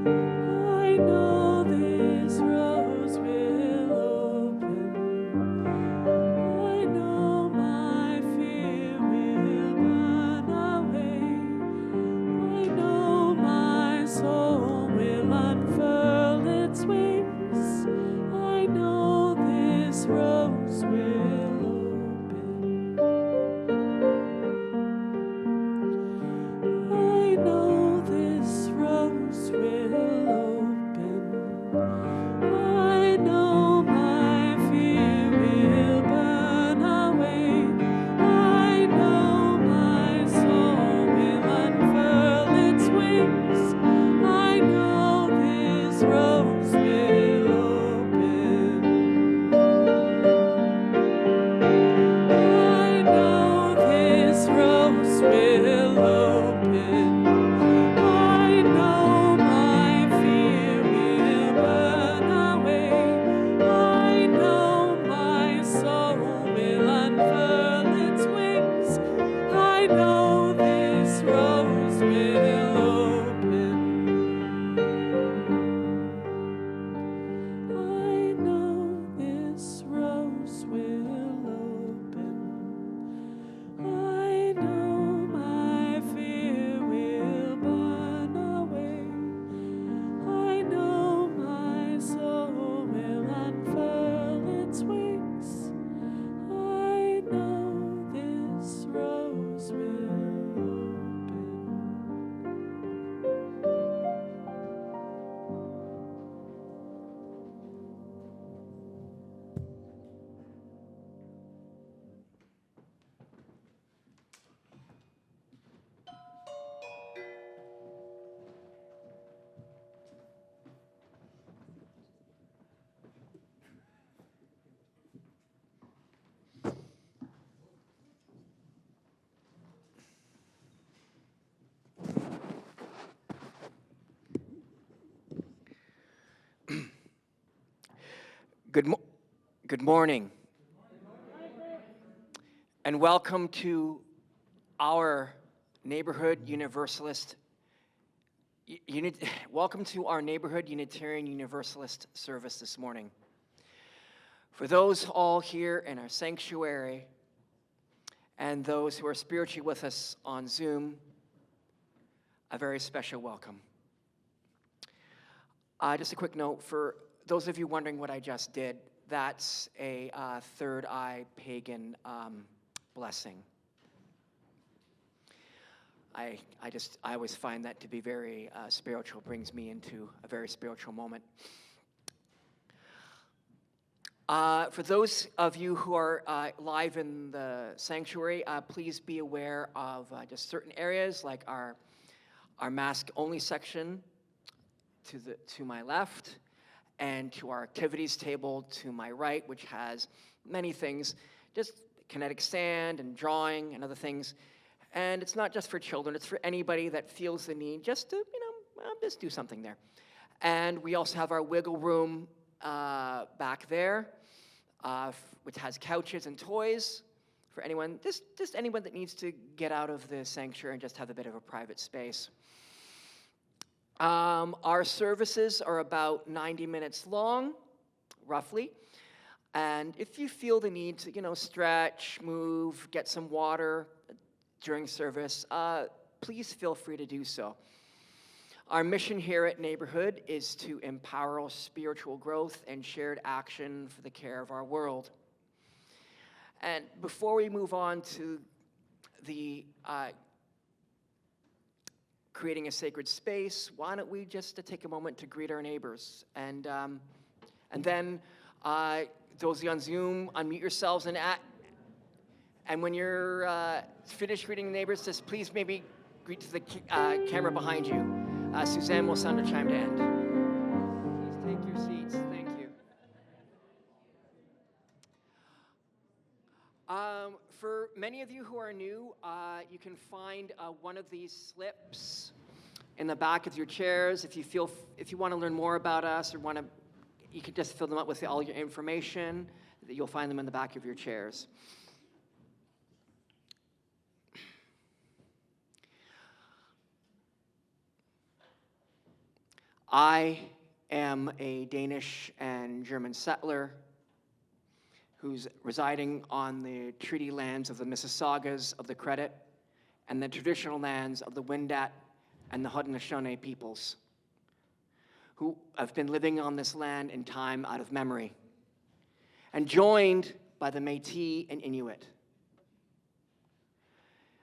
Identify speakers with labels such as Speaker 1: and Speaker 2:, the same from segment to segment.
Speaker 1: I know this rose will open. I know my fear will burn away. I know my soul will unfurl its wings. I know this rose will open. I know this rose will open. I know my fear will burn away. I know my soul will unfurl its wings. I know this rose will open. I know this rose will open. I know my fear will burn away. I know my soul will unfurl its wings. I know this rose will open. I know this rose will open. I know my fear will burn away. I know my soul will unfurl its wings. I know this rose will open.
Speaker 2: Good morning, and welcome to our Neighborhood Universalist. Welcome to our Neighborhood Unitarian Universalist service this morning. For those all here in our sanctuary and those who are spiritually with us on Zoom, a very special welcome. Just a quick note for those of you wondering what I just did. That's a third eye pagan blessing. I always find that to be very spiritual, brings me into a very spiritual moment. For those of you who are live in the sanctuary, please be aware of just certain areas like our mask only section to my left, and to our activities table to my right, which has many things, just kinetic sand and drawing and other things. And it's not just for children, it's for anybody that feels the need just to, just do something there. And we also have our wiggle room back there, which has couches and toys for anyone, just anyone that needs to get out of the sanctuary and just have a bit of a private space. Our services are about 90 minutes long, roughly. And if you feel the need to, stretch, move, get some water during service, please feel free to do so. Our mission here at Neighborhood is to empower spiritual growth and shared action for the care of our world. And before we move on to the creating a sacred space, why don't we just take a moment to greet our neighbors, and then those of you on Zoom, unmute yourselves, and when you're finished greeting neighbors, just please maybe greet to the camera behind you. Suzanne will sound a chime to end. Please take your seats. Thank you. For many of you who are new, you can find one of these slips in the back of your chairs. If you want to learn more about us or you can just fill them up with all your information. You'll find them in the back of your chairs. I am a Danish and German settler who's residing on the treaty lands of the Mississaugas of the Credit and the traditional lands of the Wendat and the Haudenosaunee peoples, who have been living on this land in time out of memory, and joined by the Métis and Inuit.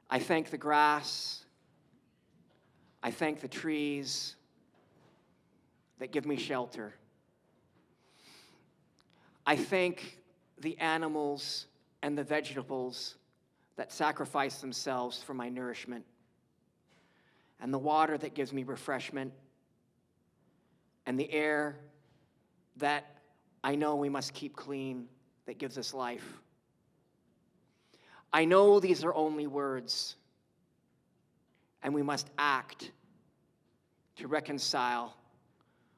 Speaker 2: I thank the grass, I thank the trees that give me shelter. I thank the animals and the vegetables that sacrifice themselves for my nourishment, and the water that gives me refreshment, and the air that I know we must keep clean that gives us life. I know these are only words, and we must act to reconcile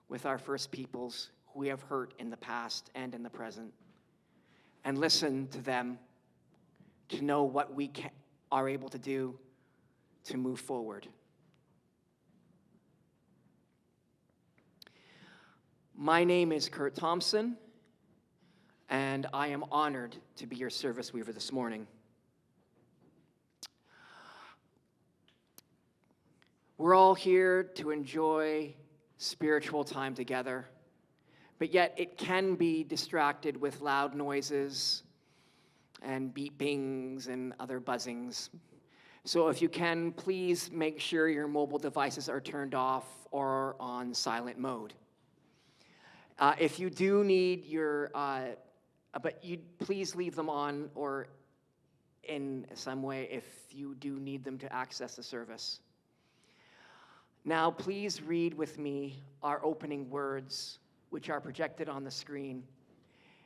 Speaker 2: with our First Peoples who we have hurt in the past and in the present, and listen to them to know what we are able to do to move forward. My name is Kurt Thompson, and I am honored to be your service weaver this morning. We're all here to enjoy spiritual time together, but yet it can be distracted with loud noises and beepings and other buzzings. So if you can, please make sure your mobile devices are turned off or on silent mode. If you do need your, please leave them on or in some way if you do need them to access the service. Now, please read with me our opening words, which are projected on the screen.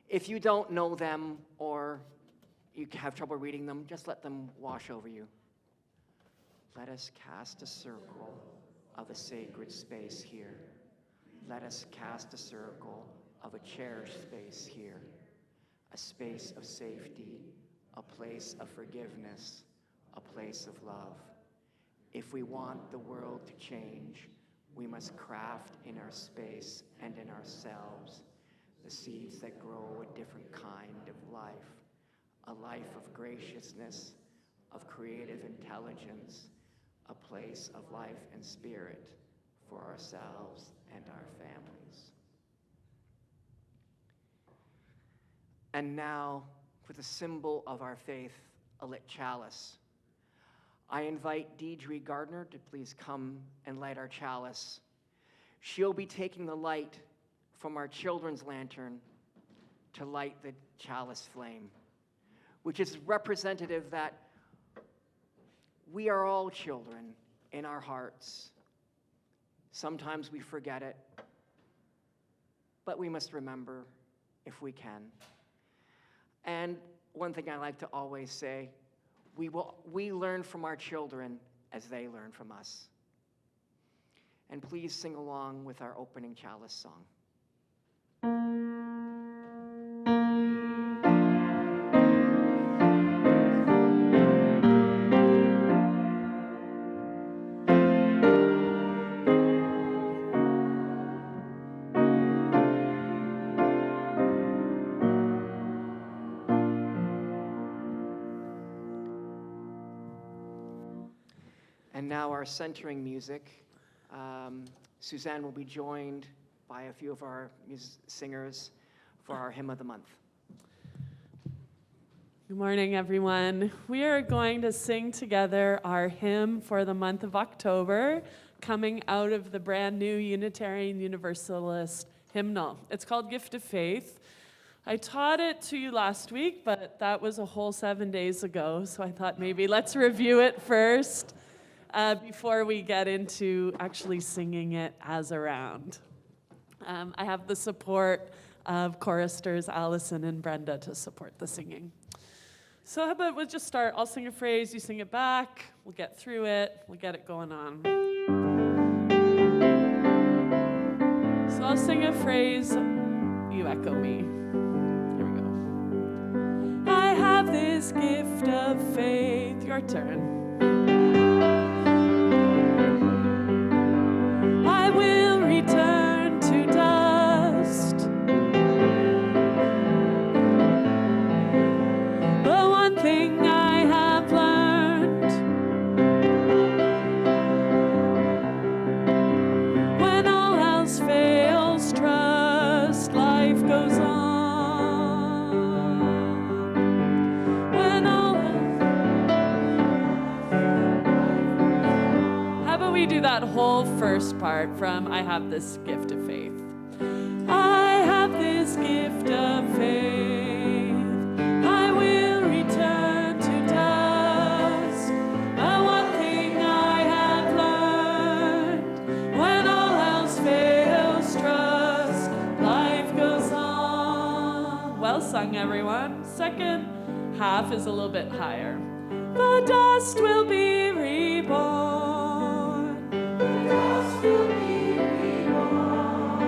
Speaker 2: If you don't know them or you have trouble reading them, just let them wash over you. Let us cast a circle of a sacred space here. Let us cast a circle of a cherished space here, a space of safety, a place of forgiveness, a place of love. If we want the world to change, we must craft in our space and in ourselves the seeds that grow a different kind of life, a life of graciousness, of creative intelligence, a place of life and spirit for ourselves and our families. And now, for the symbol of our faith, a lit chalice. I invite Deidre Gardner to please come and light our chalice. She'll be taking the light from our children's lantern to light the chalice flame, which is representative that we are all children in our hearts. Sometimes we forget it, but we must remember if we can. And one thing I like to always say, we learn from our children as they learn from us. And please sing along with our opening chalice song. And now our centering music. Suzanne will be joined by a few of our singers for our hymn of the month.
Speaker 1: Good morning, everyone. We are going to sing together our hymn for the month of October, coming out of the brand new Unitarian Universalist hymnal. It's called Gift of Faith. I taught it to you last week, but that was a whole 7 days ago, so I thought maybe let's review it first before we get into actually singing it as a round. I have the support of choristers Allison and Brenda to support the singing. So how about we'll just start. I'll sing a phrase, you sing it back, we'll get through it, we'll get it going on. So I'll sing a phrase, you echo me. Here we go. I have this gift of faith. Your turn. I will return. first part from I Have This Gift of Faith. I have this gift of faith. I will return to dust. But one thing I have learned, when all else fails, trust. Life goes on. Well sung, everyone. Second half is a little bit higher. The dust will be reborn. The dust will be reborn.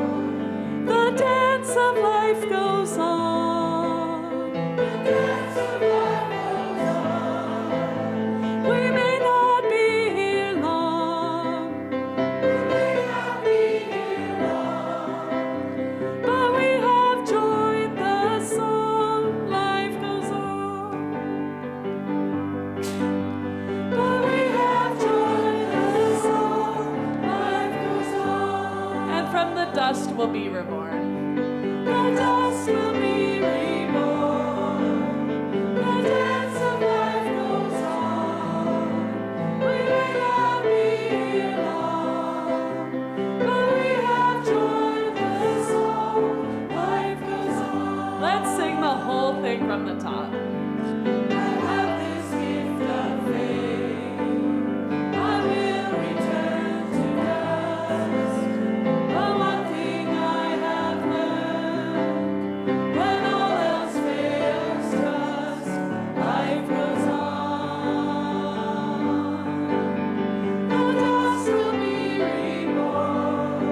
Speaker 1: The dance of life goes on. The dance of life goes on. We may not be here long. We may not be here long. But we have joined the song. Life goes on. But we have joined the song. Life goes on. And from the dust will be reborn. The dust will be reborn. The dance of life goes on. We may not be here long, but we have joined the song. Life goes on. Let's sing the whole thing from the top. I have this gift of faith. I will return to dust. But one thing I have learned, when all else fails, trust. Life goes on. The dust will be reborn.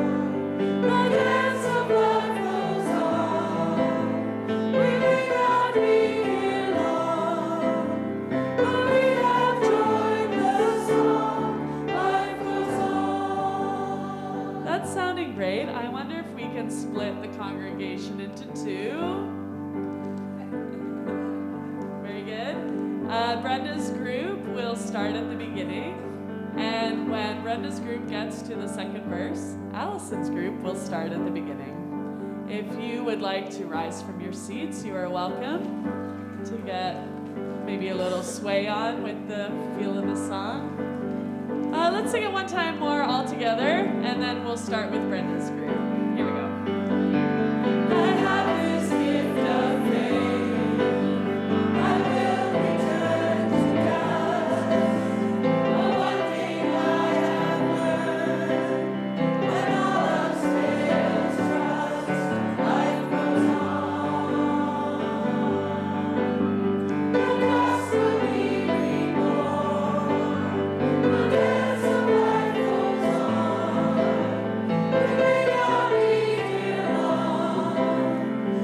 Speaker 1: The dance of life goes on. We may not be here long, but we have joined the song. Life goes on. That's sounding great. I wonder if we can split the congregation into two. Very good. Brenda's group will start at the beginning. And when Brenda's group gets to the second verse, Allison's group will start at the beginning. If you would like to rise from your seats, you are welcome to get maybe a little sway on with the feel of the song. Let's sing it one time more all together, and then we'll start with Brenda's group. Here we go. I have this gift of faith. I will return to dust. But one thing I have learned, when all else fails, trust. Life goes on. The dust will be reborn. The dance of life goes on. We may not be here long,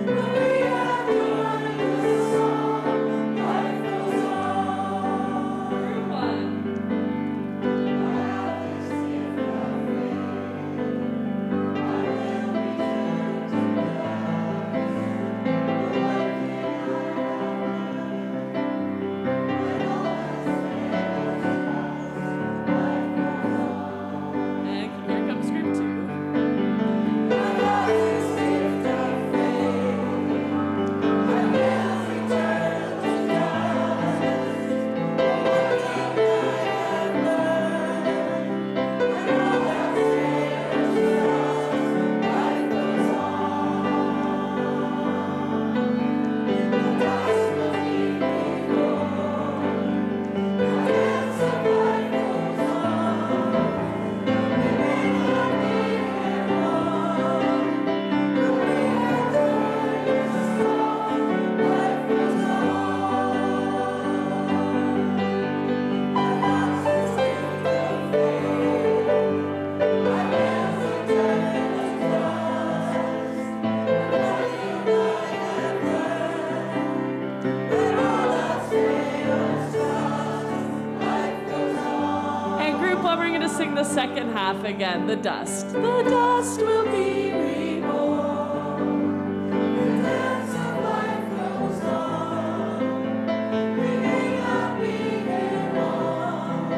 Speaker 1: but we have joined the song. Life goes on. Group one. I have this gift of faith. I will return to and here comes group two. I have this gift of faith. I will return to dust. But one thing I have learned, when all else fails, trust. Life goes on. The dust will be reborn. The dance of life goes on. We may not be here long, but we have joined the song. Life goes on. I have this gift of faith. I will return to dust. But one thing I have learned, when all else fails, trust. Life goes on. And group one, we're going to sing the second half again, the dust. The dust will be reborn. The dance of life goes on. We may not be here long,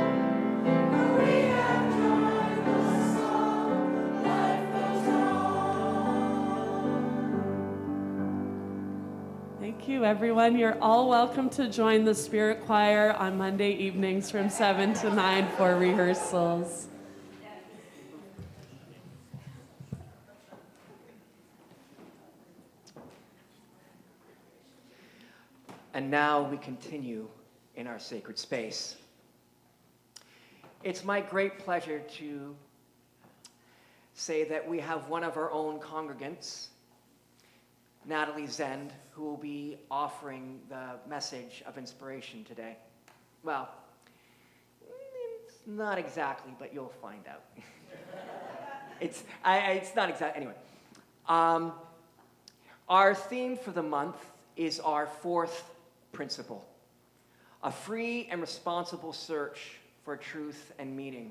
Speaker 1: but we have joined the song. Life goes on. Thank you, everyone. You're all welcome to join the Spirit Choir on Monday evenings from 7 to 9 for rehearsals.
Speaker 2: And now we continue in our sacred space. It's my great pleasure to say that we have one of our own congregants, Natalie Zend, who will be offering the message of inspiration today. Well, it's not exactly, but you'll find out. It's not exactly, anyway. Our theme for the month is our fourth principle, a free and responsible search for truth and meaning.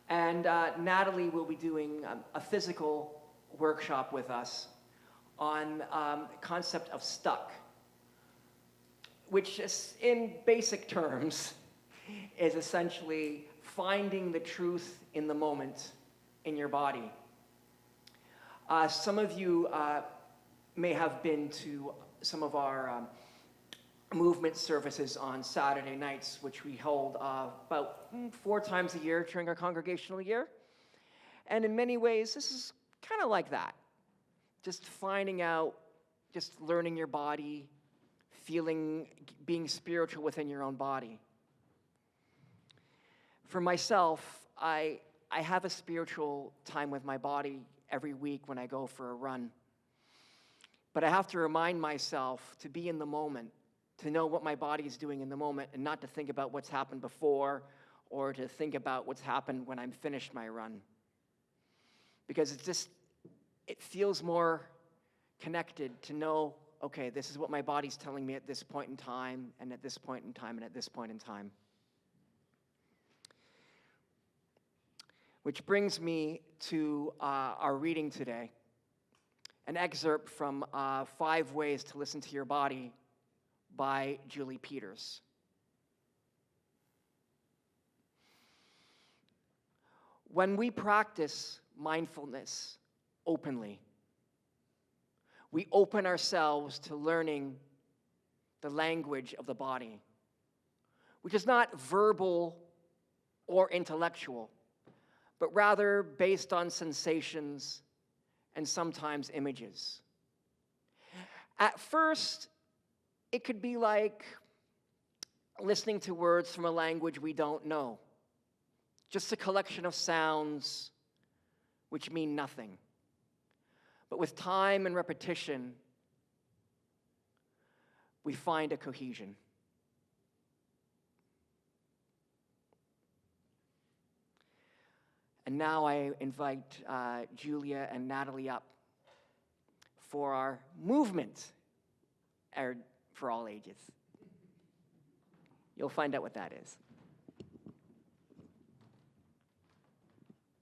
Speaker 2: And Natalie will be doing a physical workshop with us on the concept of stuck, which is, in basic terms, is essentially finding the truth in the moment in your body. Some of you may have been to some of our movement services on Saturday nights, which we hold about 4 times a year during our congregational year. And in many ways, this is kind of like that. Just finding out, just learning your body, feeling, being spiritual within your own body. For myself, I have a spiritual time with my body every week when I go for a run. But I have to remind myself to be in the moment, to know what my body is doing in the moment, and not to think about what's happened before or to think about what's happened when I'm finished my run. Because it feels more connected to know, okay, this is what my body's telling me at this point in time, and at this point in time, and at this point in time. Which brings me to our reading today, an excerpt from 5 Ways to Listen to Your Body by Julie Peters. When we practice mindfulness openly, we open ourselves to learning the language of the body, which is not verbal or intellectual, but rather based on sensations and sometimes images. At first, it could be like listening to words from a language we don't know, just a collection of sounds which mean nothing. But with time and repetition, we find a cohesion. And now I invite Julia and Natalie up for our movement for all ages. You'll find out what that is.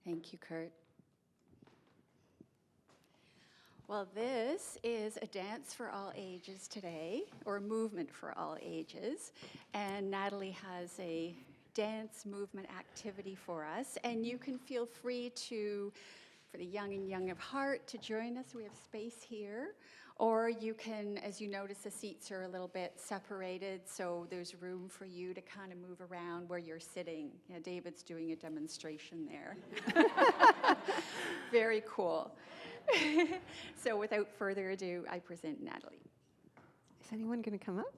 Speaker 3: Thank you, Kurt. Well, this is a dance for all ages today, or movement for all ages. And Natalie has a dance movement activity for us. And you can feel free to, for the young and young of heart, to join us. We have space here. Or you can, as you notice, the seats are a little bit separated, so there's room for you to kind of move around where you're sitting. Yeah, David's doing a demonstration there. Very cool. So without further ado, I present Natalie.
Speaker 4: Is anyone going to come up?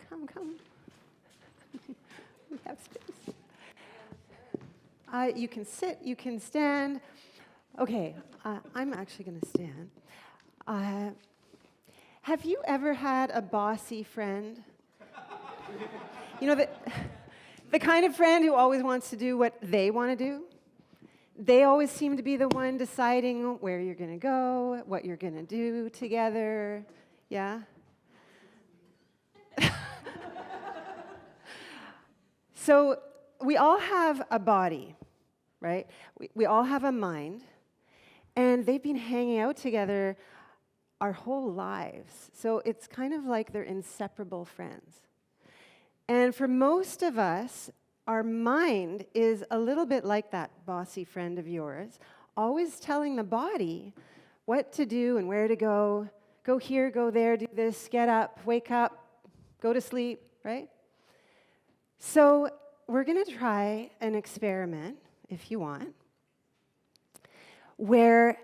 Speaker 4: Come. We have space. You can sit, you can stand. Okay, I'm actually going to stand. Have you ever had a bossy friend? You know, the kind of friend who always wants to do what they want to do? They always seem to be the one deciding where you're going to go, what you're going to do together. Yeah? So we all have a body, right? We all have a mind, and they've been hanging out together our whole lives. So it's kind of like they're inseparable friends. And for most of us, our mind is a little bit like that bossy friend of yours, always telling the body what to do and where to go. Go here, go there, do this, get up, wake up, go to sleep, right? So we're going to try an experiment, if you want, where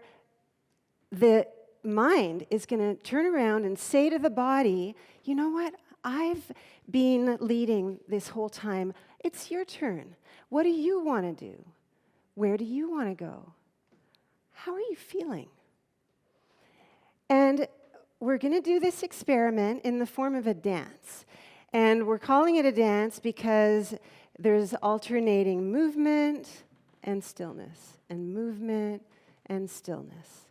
Speaker 4: the mind is going to turn around and say to the body, you know what? I've been leading this whole time. It's your turn. What do you want to do? Where do you want to go? How are you feeling? And we're going to do this experiment in the form of a dance. And we're calling it a dance because there's alternating movement and stillness, and movement and stillness.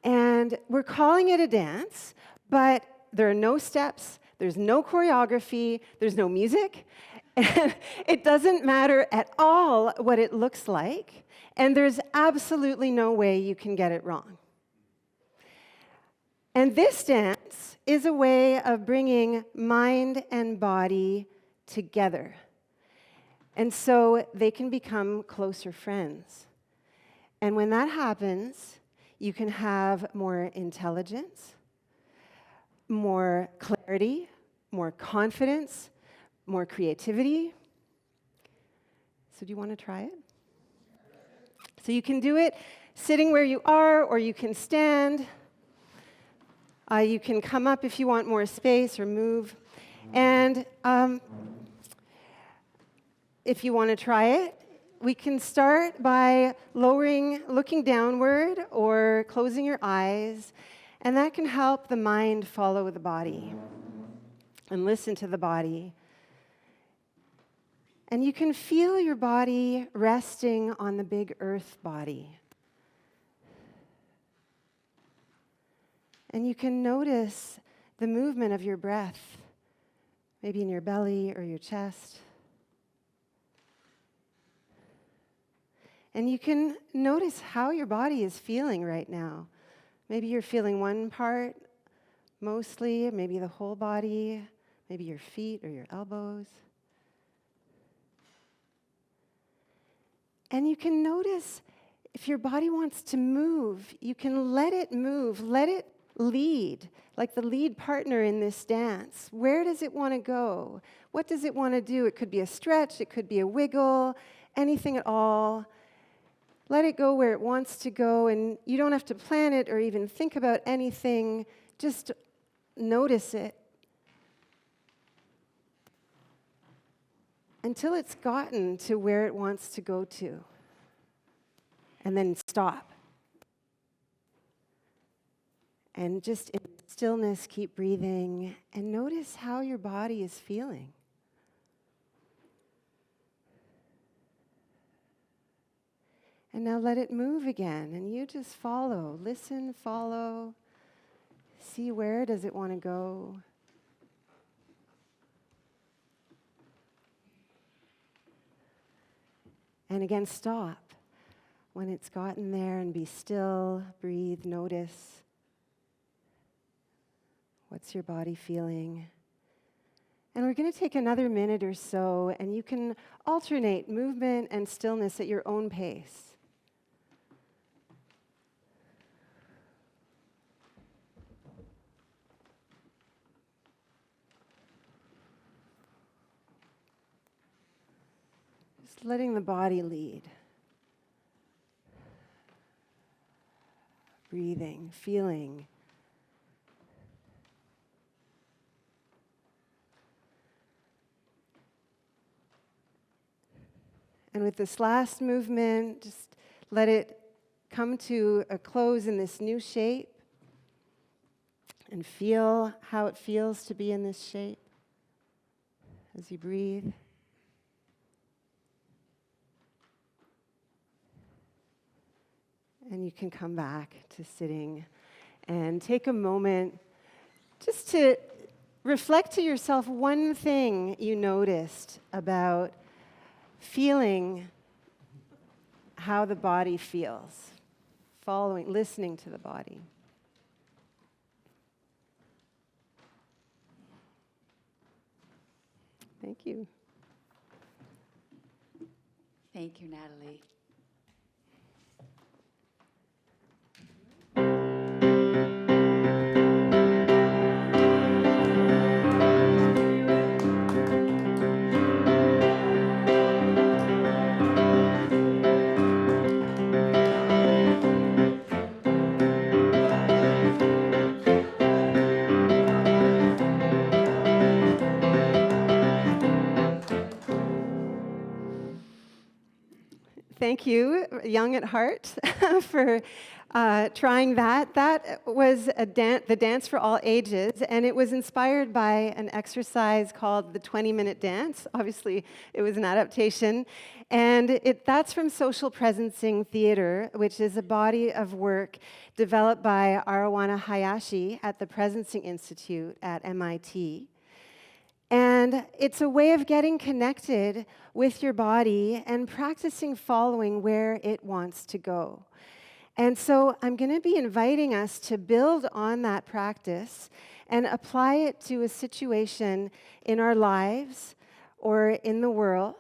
Speaker 4: And we're calling it a dance, but there are no steps, there's no choreography, there's no music, and it doesn't matter at all what it looks like, and there's absolutely no way you can get it wrong. And this dance is a way of bringing mind and body together. And so they can become closer friends. And when that happens, you can have more intelligence, more clarity, more confidence, more creativity. So do you want to try it? So you can do it sitting where you are, or you can stand. You can come up if you want more space or move. And if you want to try it, we can start by looking downward or closing your eyes, and that can help the mind follow the body and listen to the body. And you can feel your body resting on the big earth body. And you can notice the movement of your breath, maybe in your belly or your chest. And you can notice how your body is feeling right now. Maybe you're feeling one part mostly, maybe the whole body, maybe your feet or your elbows. And you can notice if your body wants to move, you can let it move, let it lead, like the lead partner in this dance. Where does it want to go? What does it want to do? It could be a stretch, it could be a wiggle, anything at all. Let it go where it wants to go, and you don't have to plan it or even think about anything. Just notice it until it's gotten to where it wants to go to. And then stop. And just in stillness, keep breathing and notice how your body is feeling. And now let it move again, and you just follow. Listen, follow. See where does it want to go. And again, stop when it's gotten there and be still, breathe, notice. What's your body feeling? And we're going to take another minute or so, and you can alternate movement and stillness at your own pace. Just letting the body lead. Breathing, feeling. And with this last movement, just let it come to a close in this new shape. And feel how it feels to be in this shape as you breathe. And you can come back to sitting and take a moment just to reflect to yourself one thing you noticed about feeling how the body feels, listening to the body. Thank you.
Speaker 3: Thank you, Natalie.
Speaker 4: Thank you, Young at Heart, for trying that. That was the dance for all ages, and it was inspired by an exercise called the 20-minute dance. Obviously, it was an adaptation. And that's from Social Presencing Theater, which is a body of work developed by Arawana Hayashi at the Presencing Institute at MIT. And it's a way of getting connected with your body and practicing following where it wants to go. And so I'm going to be inviting us to build on that practice and apply it to a situation in our lives or in the world.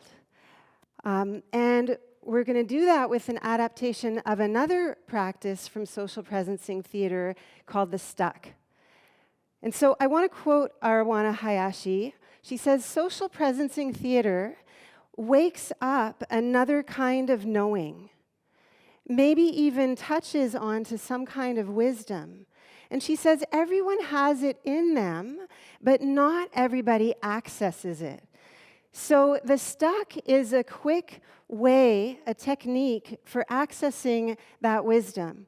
Speaker 4: And we're going to do that with an adaptation of another practice from Social Presencing Theater called the Stuck. And so I want to quote Arawana Hayashi. She says, social presencing theater wakes up another kind of knowing, maybe even touches onto some kind of wisdom. And she says, everyone has it in them, but not everybody accesses it. So the Stuck is a quick way, a technique for accessing that wisdom.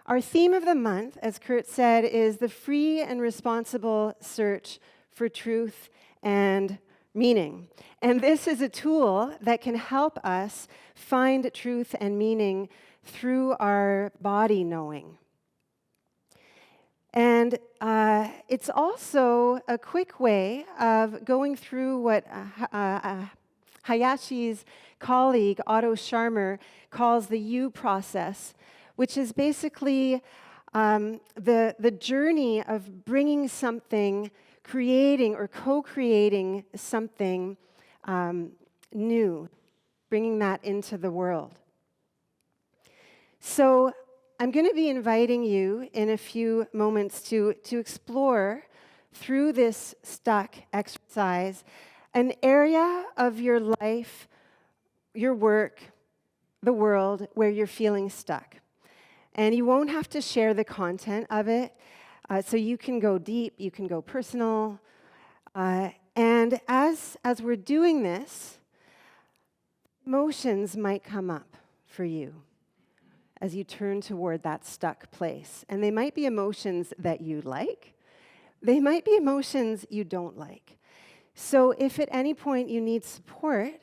Speaker 4: Our theme of the month, as Kurt said, is the free and responsible search for truth and meaning. And this is a tool that can help us find truth and meaning through our body knowing. And it's also a quick way of going through what Hayashi's colleague, Otto Scharmer, calls the you process, which is basically the journey of bringing something, creating or co-creating something new, bringing that into the world. So I'm going to be inviting you in a few moments to explore through this Stuck exercise an area of your life, your work, the world where you're feeling stuck. And you won't have to share the content of it. So you can go deep, you can go personal. And as we're doing this, emotions might come up for you as you turn toward that stuck place. And they might be emotions that you like. They might be emotions you don't like. So if at any point you need support,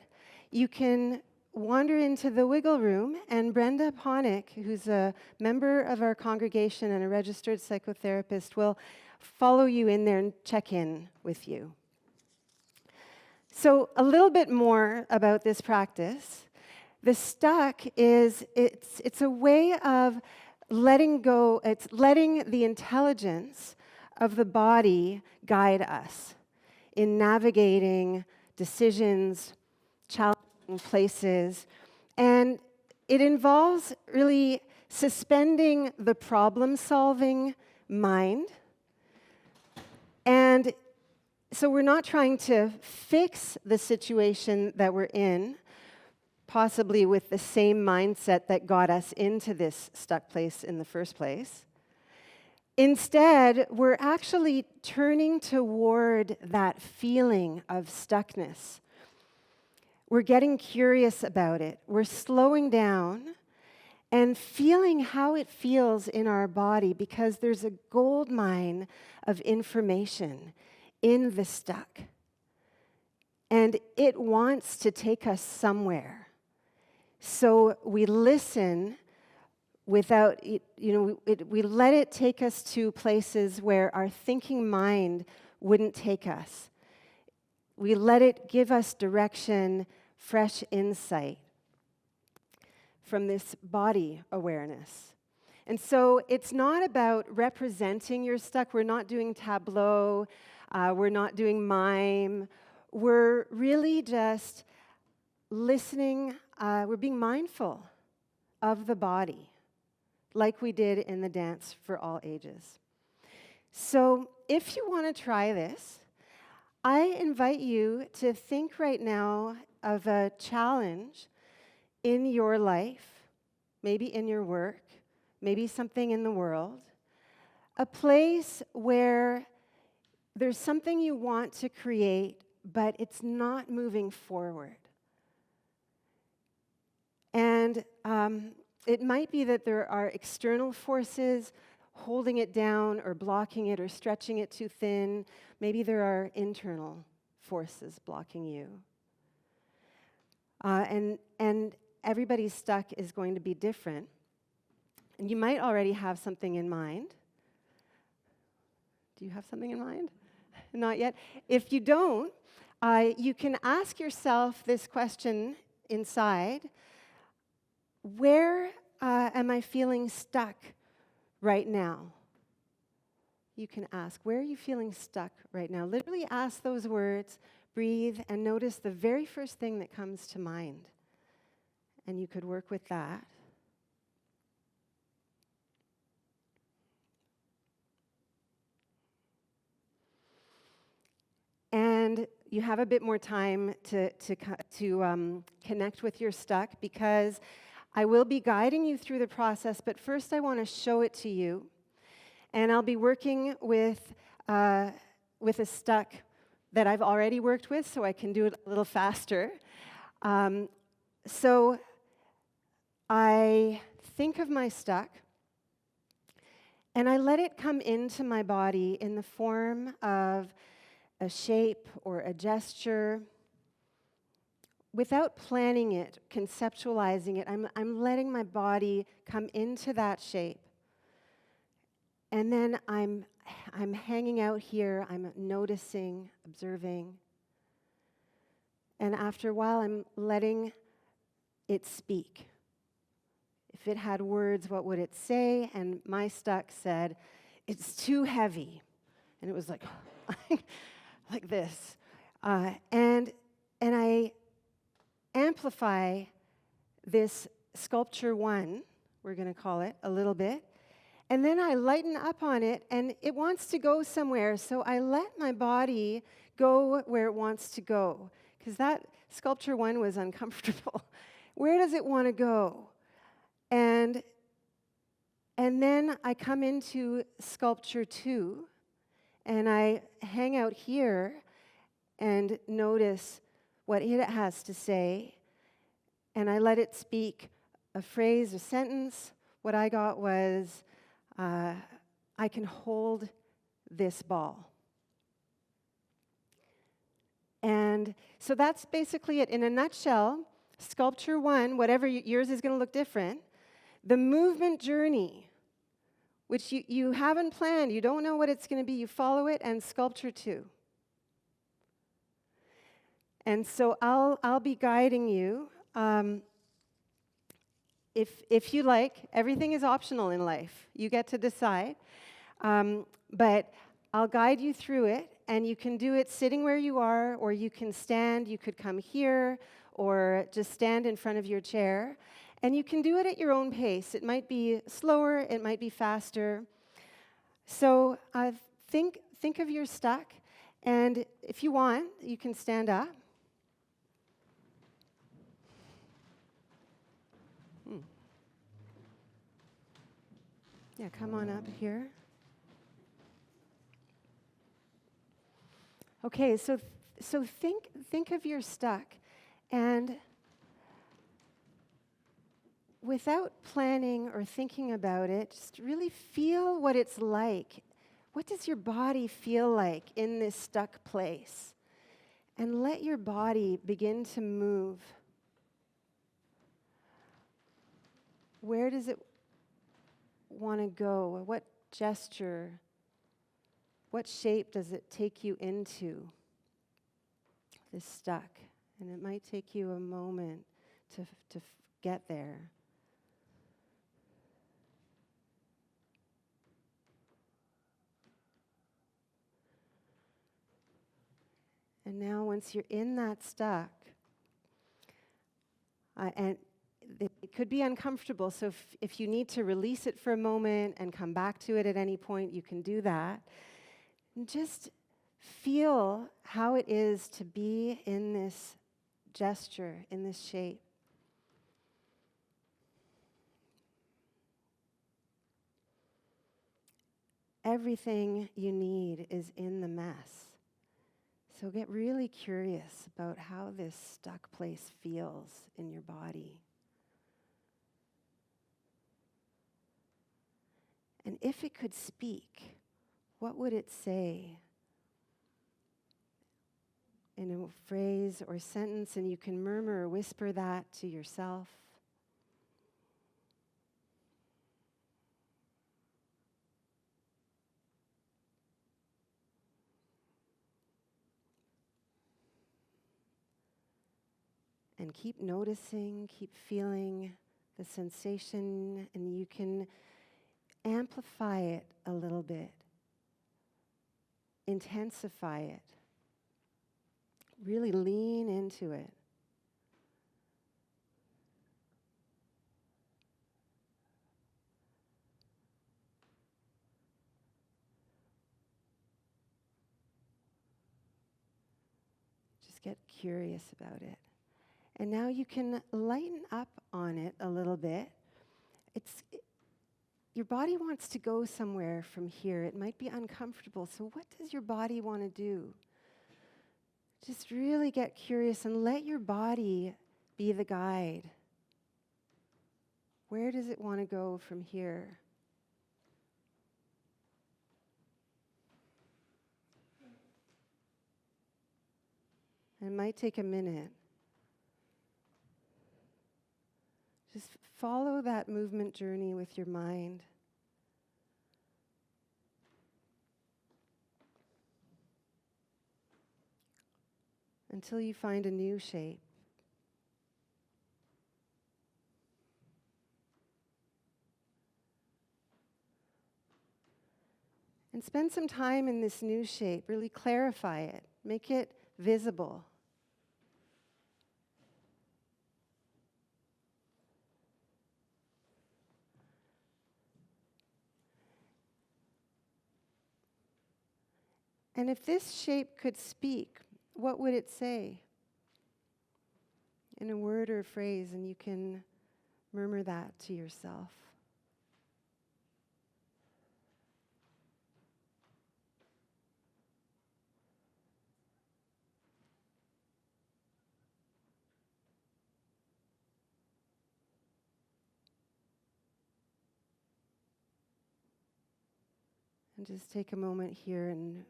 Speaker 4: you can wander into the wiggle room, and Brenda Ponick, who's a member of our congregation and a registered psychotherapist, will follow you in there and check in with you. So a little bit more about this practice. The Stuck is, it's a way of letting go, it's letting the intelligence of the body guide us in navigating decisions, challenges, places, and it involves really suspending the problem-solving mind. And so we're not trying to fix the situation that we're in, possibly with the same mindset that got us into this stuck place in the first place. Instead, we're actually turning toward that feeling of stuckness. We're getting curious about it. We're slowing down and feeling how it feels in our body, because there's a gold mine of information in the Stuck. And it wants to take us somewhere. So we listen without, we let it take us to places where our thinking mind wouldn't take us. We let it give us direction, fresh insight from this body awareness. And so it's not about representing your Stuck. We're not doing tableau. We're not doing mime. We're really just listening. We're being mindful of the body, like we did in the Dance for All Ages. So if you want to try this, I invite you to think right now of a challenge in your life, maybe in your work, maybe something in the world, a place where there's something you want to create, but it's not moving forward. And it might be that there are external forces holding it down or blocking it or stretching it too thin. Maybe there are internal forces blocking you. And everybody's stuck is going to be different. And you might already have something in mind. Do you have something in mind? Not yet. If you don't, you can ask yourself this question inside. Where am I feeling stuck right now? You can ask, where are you feeling stuck right now? Literally ask those words, breathe, and notice the very first thing that comes to mind. And you could work with that. And you have a bit more time to connect with your stuck, because I will be guiding you through the process, but first I want to show it to you. And I'll be working with a stuck that I've already worked with, so I can do it a little faster. So I think of my stuck, and I let it come into my body in the form of a shape or a gesture. Without planning it, conceptualizing it, I'm letting my body come into that shape. And then I'm hanging out here, I'm noticing, observing. And after a while, I'm letting it speak. If it had words, what would it say? And my stuck said, "It's too heavy." And it was like, like this. And I amplify this sculpture 1, we're going to call it, a little bit. And then I lighten up on it, and it wants to go somewhere, so I let my body go where it wants to go, because that sculpture 1 was uncomfortable. Where does it want to go? And then I come into sculpture 2, and I hang out here and notice what it has to say, and I let it speak a phrase, a sentence. What I got was, I can hold this ball. And so that's basically it. In a nutshell, sculpture 1, whatever yours is going to look different, the movement journey, which you haven't planned, you don't know what it's going to be, you follow it, and sculpture 2. And so I'll be guiding you. If you like, everything is optional in life. You get to decide. But I'll guide you through it, and you can do it sitting where you are, or you can stand. You could come here, or just stand in front of your chair. And you can do it at your own pace. It might be slower, it might be faster. So think of your stuck, and if you want, you can stand up. Yeah, come on up here. Okay, so think of your stuck, and without planning or thinking about it, just really feel what it's like. What does your body feel like in this stuck place? And let your body begin to move. Where does it want to go? What gesture, what shape does it take you into this stuck? And it might take you a moment to get there. And now once you're in that stuck, and it could be uncomfortable, so if you need to release it for a moment and come back to it at any point, you can do that. And just feel how it is to be in this gesture, in this shape. Everything you need is in the mess. So get really curious about how this stuck place feels in your body. And if it could speak, what would it say? In a phrase or sentence, and you can murmur or whisper that to yourself. And keep noticing, keep feeling the sensation, and you can amplify it a little bit, intensify it, really lean into it. Just get curious about it. And now you can lighten up on it a little bit. Your body wants to go somewhere from here. It might be uncomfortable. So what does your body want to do? Just really get curious and let your body be the guide. Where does it want to go from here? And it might take a minute. Just follow that movement journey with your mind. Until you find a new shape. And spend some time in this new shape. Really clarify it. Make it visible. And if this shape could speak, what would it say? In a word or a phrase, and you can murmur that to yourself. And just take a moment here and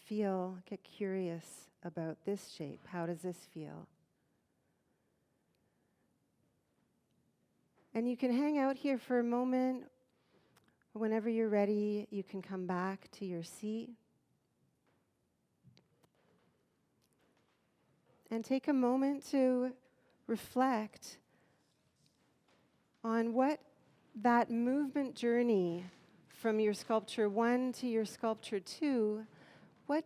Speaker 4: feel, get curious about this shape. How does this feel? And you can hang out here for a moment. Whenever you're ready, you can come back to your seat. And take a moment to reflect on what that movement journey from your sculpture 1 to your sculpture 2, what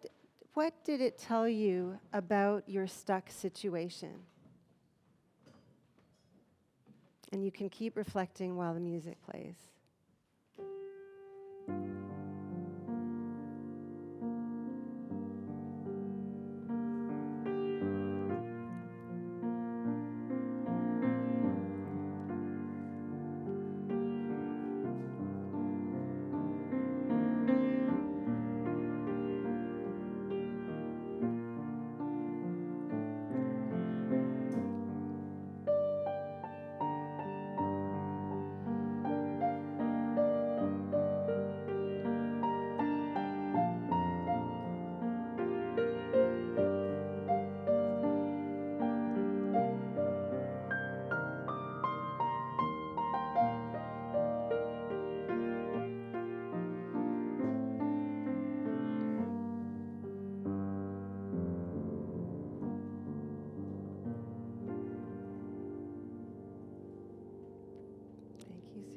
Speaker 4: did it tell you about your stuck situation? And you can keep reflecting while the music plays.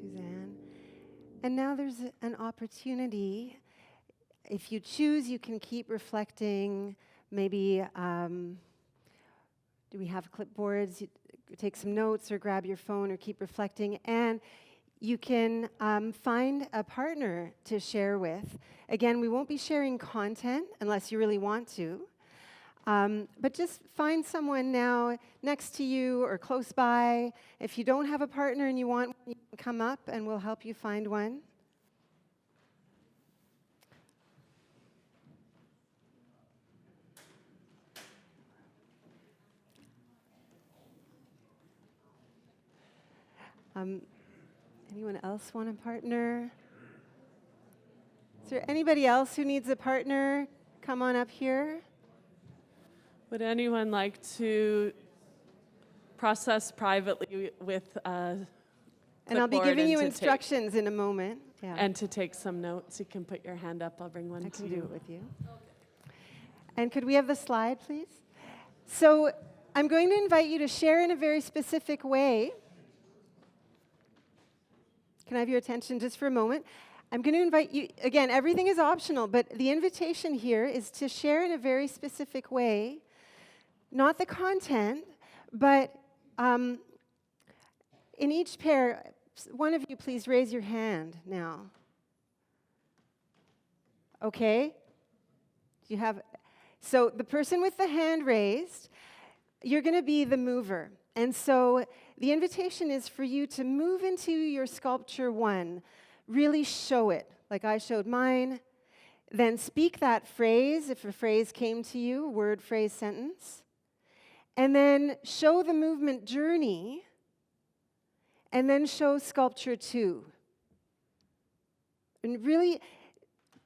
Speaker 4: Suzanne. And now there's an opportunity. If you choose, you can keep reflecting. Maybe, do we have clipboards? You take some notes or grab your phone or keep reflecting. And you can find a partner to share with. Again, we won't be sharing content unless you really want to. But just find someone now next to you or close by. If you don't have a partner and you want one, you can come up and we'll help you find one. Anyone else want a partner? Is there anybody else who needs a partner? Come on up here.
Speaker 1: Would anyone like to process privately with
Speaker 4: And I'll be
Speaker 1: clipboard
Speaker 4: giving
Speaker 1: and
Speaker 4: you
Speaker 1: to
Speaker 4: instructions in a moment. Yeah,
Speaker 1: and to take some notes? You can put your hand up. I'll bring one
Speaker 4: I
Speaker 1: to
Speaker 4: can do
Speaker 1: you.
Speaker 4: it with you. And could we have the slide, please? So I'm going to invite you to share in a very specific way. Can I have your attention just for a moment? I'm going to invite you, again, everything is optional, but the invitation here is to share in a very specific way, not the content, but in each pair, one of you please raise your hand now. Okay? Do you have, so the person with the hand raised, you're going to be the mover. And so the invitation is for you to move into your sculpture one, really show it, like I showed mine, then speak that phrase, if a phrase came to you, word, phrase, sentence, and then show the movement journey, and then show sculpture two. And really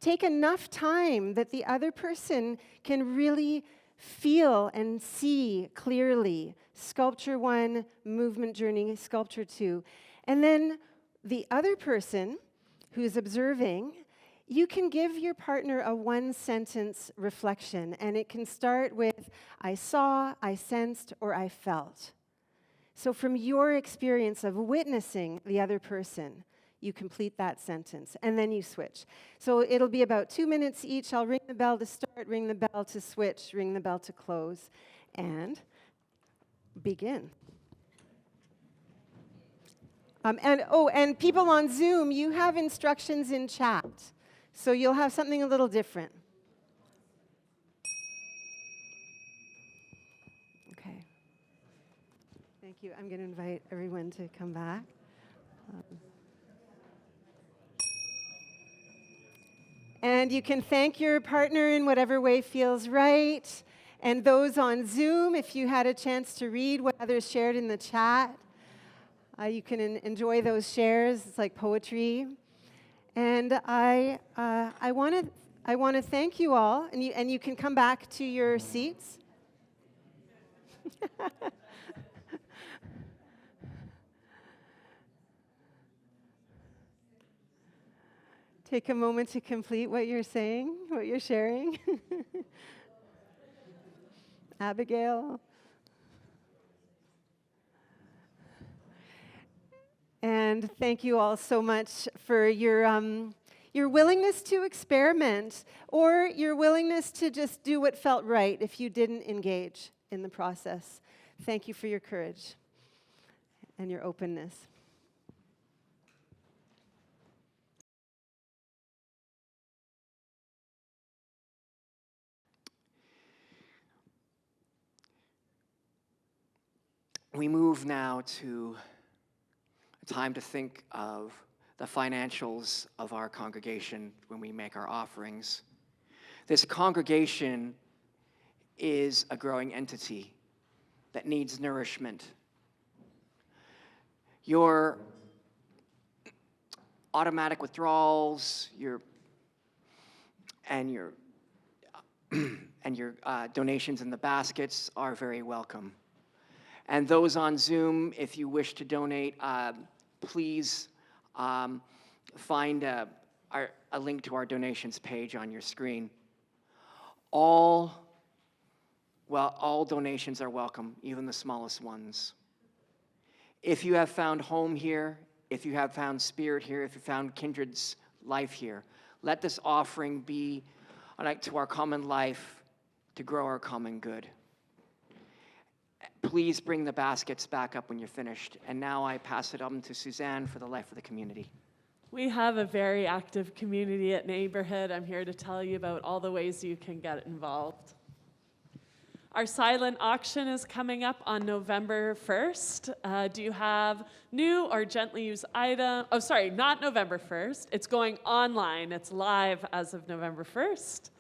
Speaker 4: take enough time that the other person can really feel and see clearly sculpture one, movement journey, sculpture two. And then the other person who's observing, you can give your partner a one-sentence reflection, and it can start with, I saw, I sensed, or I felt. So from your experience of witnessing the other person, you complete that sentence, and then you switch. So it'll be about 2 minutes each. I'll ring the bell to start, ring the bell to switch, ring the bell to close, and begin. And people on Zoom, you have instructions in chat, so you'll have something a little different. Okay. Thank you. I'm going to invite everyone to come back. And you can thank your partner in whatever way feels right. And those on Zoom, if you had a chance to read what others shared in the chat, you can enjoy those shares. It's like poetry. And I want to thank you all, and you can come back to your seats. Take a moment to complete what you're saying, what you're sharing. Abigail. And thank you all so much for your willingness to experiment, or your willingness to just do what felt right if you didn't engage in the process. Thank you for your courage and your openness.
Speaker 2: We move now to a time to think of the financials of our congregation when we make our offerings. This congregation is a growing entity that needs nourishment. Your automatic withdrawals, your donations in the baskets are very welcome. And those on Zoom, if you wish to donate, please find a link to our donations page on your screen. All donations are welcome, even the smallest ones. If you have found home here, if you have found spirit here, if you found kindred's life here, let this offering be to our common life to grow our common good. Please bring the baskets back up when you're finished. And now I pass it on to Suzanne for the life of the community.
Speaker 1: We have a very active community at Neighbourhood. I'm here to tell you about all the ways you can get involved. Our silent auction is coming up on November 1st. Do you have new or gently used item? Oh, sorry, not November 1st. It's going online. It's live as of November 1st.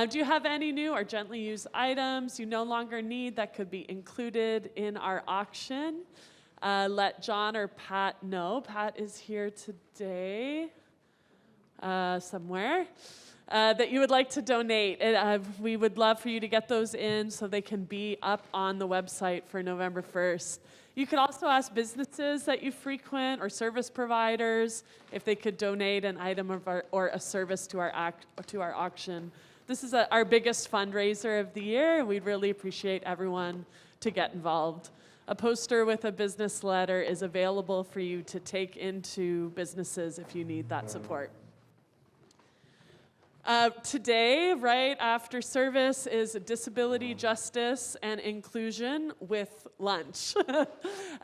Speaker 1: Do you have any new or gently used items you no longer need that could be included in our auction? Let John or Pat know. Pat is here today. somewhere that you would like to donate. We would love for you to get those in so they can be up on the website for November 1st. You could also ask businesses that you frequent or service providers if they could donate an item or a service to our auction. This is our biggest fundraiser of the year, and we'd really appreciate everyone to get involved. A poster with a business letter is available for you to take into businesses if you need that support. Today, right after service, is disability justice and inclusion with lunch.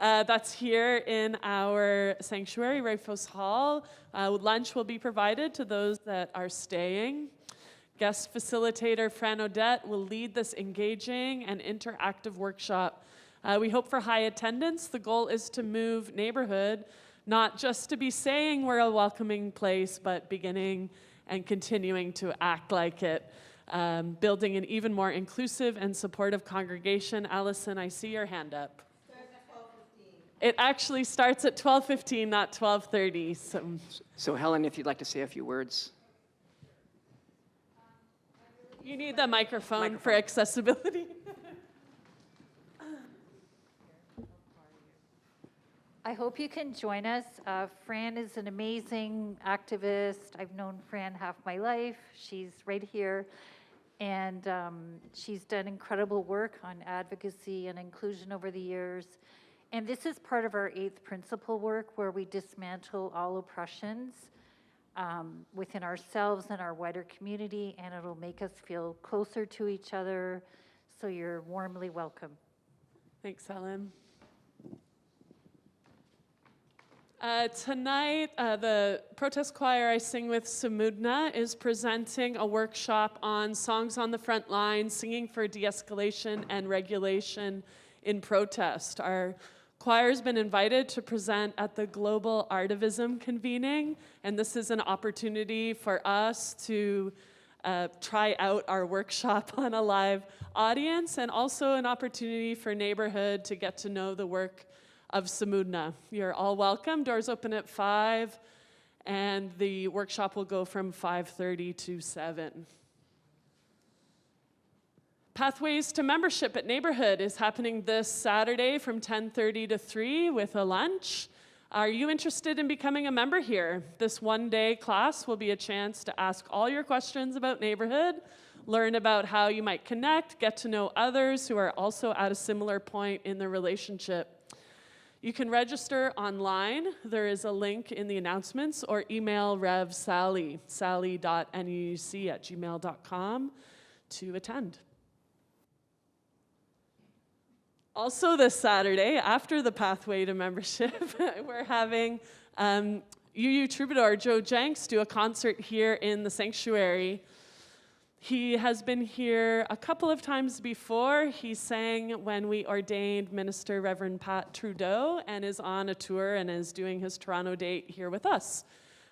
Speaker 1: That's here in our sanctuary, Rafos Hall. Lunch will be provided to those that are staying. Guest facilitator Fran Odette will lead this engaging and interactive workshop. We hope for high attendance. The goal is to move Neighbourhood, not just to be saying we're a welcoming place, but beginning and continuing to act like it, building an even more inclusive and supportive congregation. Allison, I see your hand up.
Speaker 4: Starts at 12:15.
Speaker 1: It actually starts at 12:15, not 12:30.
Speaker 2: So Helen, if you'd like to say a few words.
Speaker 1: You need the microphone for accessibility.
Speaker 5: I hope you can join us. Fran is an amazing activist. I've known Fran half my life. She's right here. And she's done incredible work on advocacy and inclusion over the years. And this is part of our 8th principle work, where we dismantle all oppressions within ourselves and our wider community, and it'll make us feel closer to each other. So you're warmly welcome.
Speaker 1: Thanks, Helen. Tonight, the protest choir I sing with, Samudna, is presenting a workshop on songs on the front line, singing for de-escalation and regulation in protest. Our choir's been invited to present at the Global Artivism convening, and this is an opportunity for us to try out our workshop on a live audience, and also an opportunity for Neighbourhood to get to know the work of Samudna. You're all welcome. Doors open at 5, and the workshop will go from 5:30 to 7. Pathways to Membership at Neighbourhood is happening this Saturday from 10:30 to 3 with a lunch. Are you interested in becoming a member here? This one-day class will be a chance to ask all your questions about Neighbourhood, learn about how you might connect, get to know others who are also at a similar point in the relationship. You can register online. There is a link in the announcements, or email Rev Sally, sally.nuc@gmail.com to attend. Also this Saturday, after the Pathway to Membership, we're having UU Troubadour Joe Jenks do a concert here in the sanctuary. He has been here a couple of times before. He sang when we ordained Minister Reverend Pat Trudeau, and is on a tour and is doing his Toronto date here with us.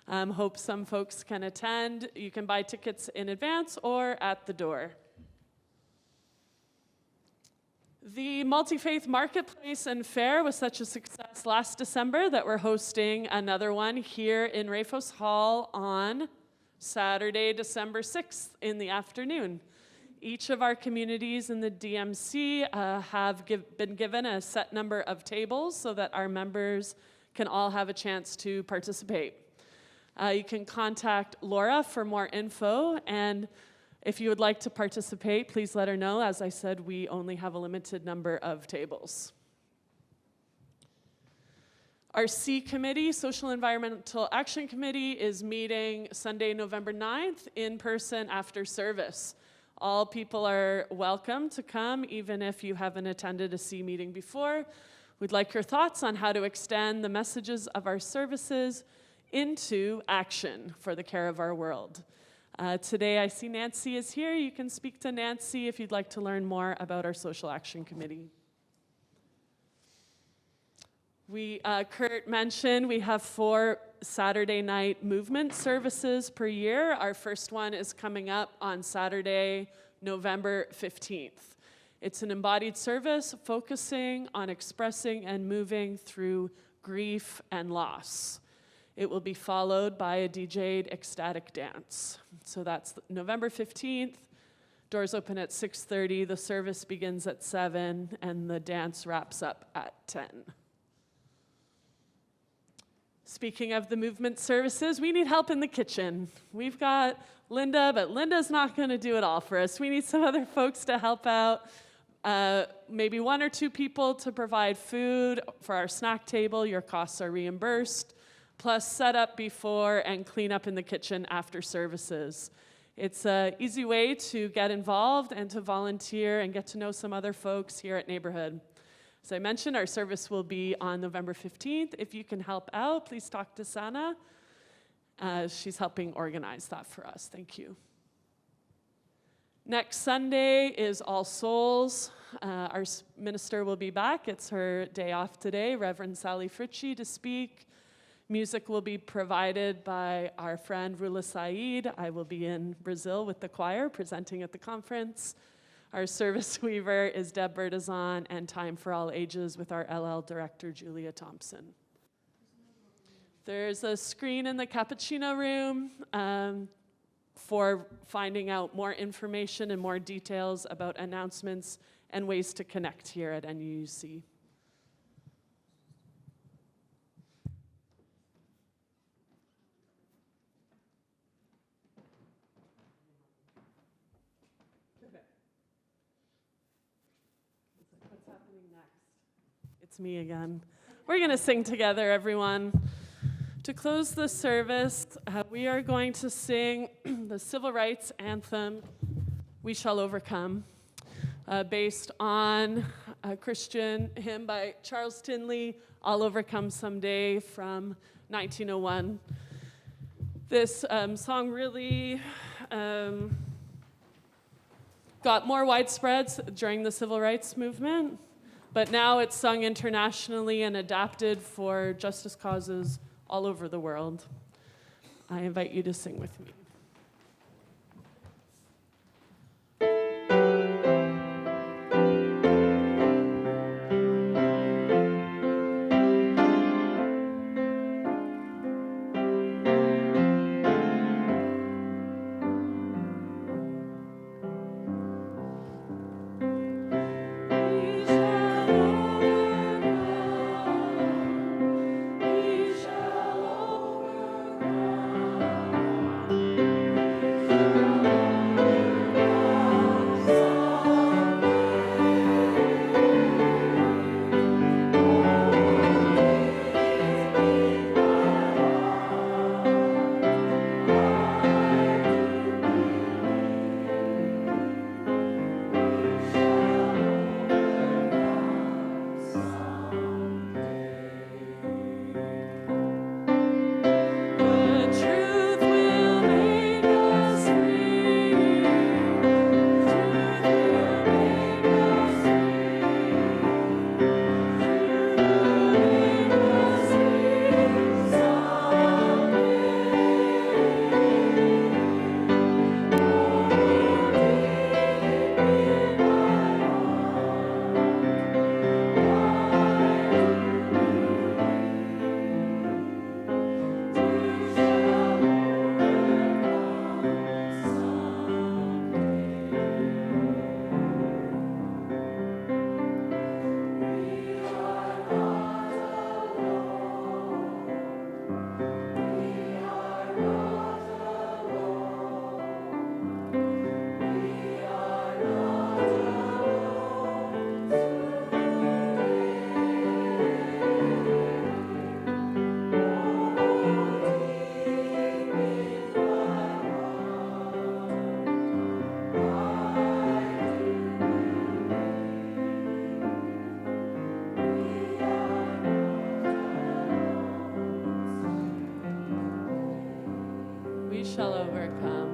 Speaker 1: Hope some folks can attend. You can buy tickets in advance or at the door. The Multi-Faith Marketplace and Fair was such a success last December that we're hosting another one here in Rafos Hall on Saturday, December 6th in the afternoon. Each of our communities in the DMC have been given a set number of tables so that our members can all have a chance to participate. You can contact Laura for more info, and if you would like to participate, please let her know. As I said, we only have a limited number of tables. Our C Committee, Social Environmental Action Committee, is meeting Sunday, November 9th in person after service. All people are welcome to come, even if you haven't attended a C meeting before. We'd like your thoughts on how to extend the messages of our services into action for the care of our world. Today I see Nancy is here. You can speak to Nancy if you'd like to learn more about our Social Action Committee. Kurt mentioned we have 4 Saturday night movement services per year. Our first one is coming up on Saturday, November 15th. It's an embodied service focusing on expressing and moving through grief and loss. It will be followed by a DJ'd ecstatic dance. So that's November 15th. Doors open at 6:30, the service begins at 7, and the dance wraps up at 10. Speaking of the movement services, we need help in the kitchen. We've got Linda, but Linda's not going to do it all for us. We need some other folks to help out. Maybe 1 or 2 people to provide food for our snack table. Your costs are reimbursed. Plus set up before and clean up in the kitchen after services. It's an easy way to get involved and to volunteer and get to know some other folks here at Neighbourhood. As I mentioned, our service will be on November 15th. If you can help out, please talk to Sana. She's helping organize that for us. Thank you. Next Sunday is All Souls. Our minister will be back. It's her day off today, Reverend Sally Fritchie, to speak. Music will be provided by our friend Rula Saeed. I will be in Brazil with the choir presenting at the conference. Our service weaver is Deb Bertazon, and Time for All Ages with our LL director, Julia Thompson. There's a screen in the cappuccino room for finding out more information and more details about announcements and ways to connect here at NUUC. What's happening next? It's me again. We're going to sing together, everyone. To close the service, we are going to sing the civil rights anthem, We Shall Overcome, based on a Christian hymn by Charles Tinley, I'll Overcome Someday, from 1901. This song really got more widespread during the civil rights movement, but now it's sung internationally and adapted for justice causes all over the world. I invite you to sing with me. Shall overcome.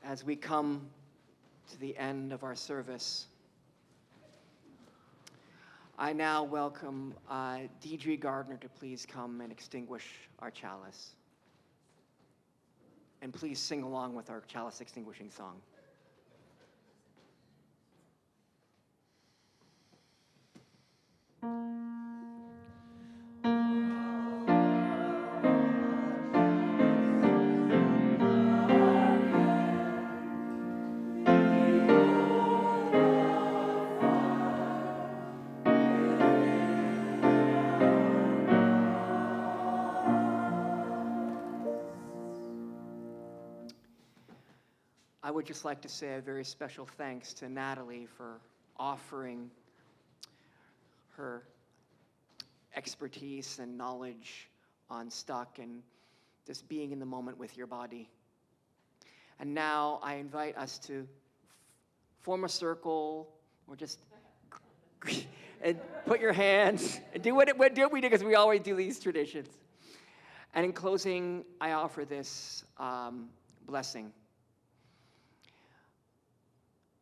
Speaker 2: as we come to the end of our service, I now welcome Deidre Gardner to please come and extinguish our chalice. And please sing along with our chalice extinguishing song. I would just like to say a very special thanks to Natalie for offering her expertise and knowledge on Stuck and just being in the moment with your body. And now I invite us to form a circle or just and put your hands and do what we do because we always do these traditions. And in closing, I offer this blessing.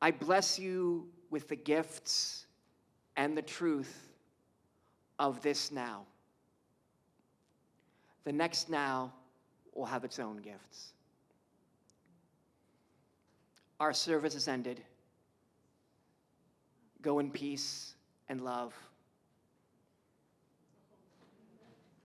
Speaker 2: I bless you with the gifts and the truth of this now. The next now will have its own gifts. Our service is ended. Go in peace and love.